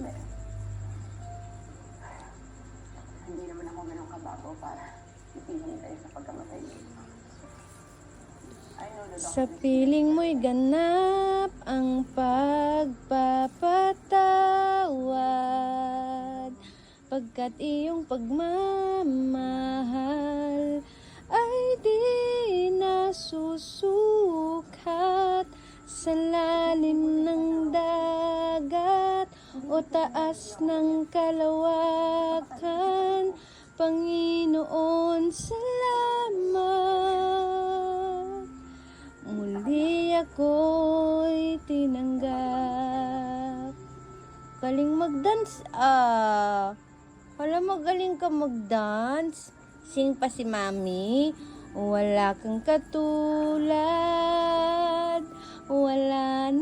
Hindi. Hindi naman ako ganun kababaw para ipihin tayo sa pagkamatay niyo. I know the Sa doctor. piling mo'y ganap ang pagpapatawad, pagkat iyong pagmamahal ay di nasusukat sa lalim ng dagat o taas ng kalawakan. Panginoon, salamat. Muli ako'y tinanggap. Galing mag-dance Wala, magaling ka mag-dance. Sing pa si Mami. Wala kang katulad. Wala na.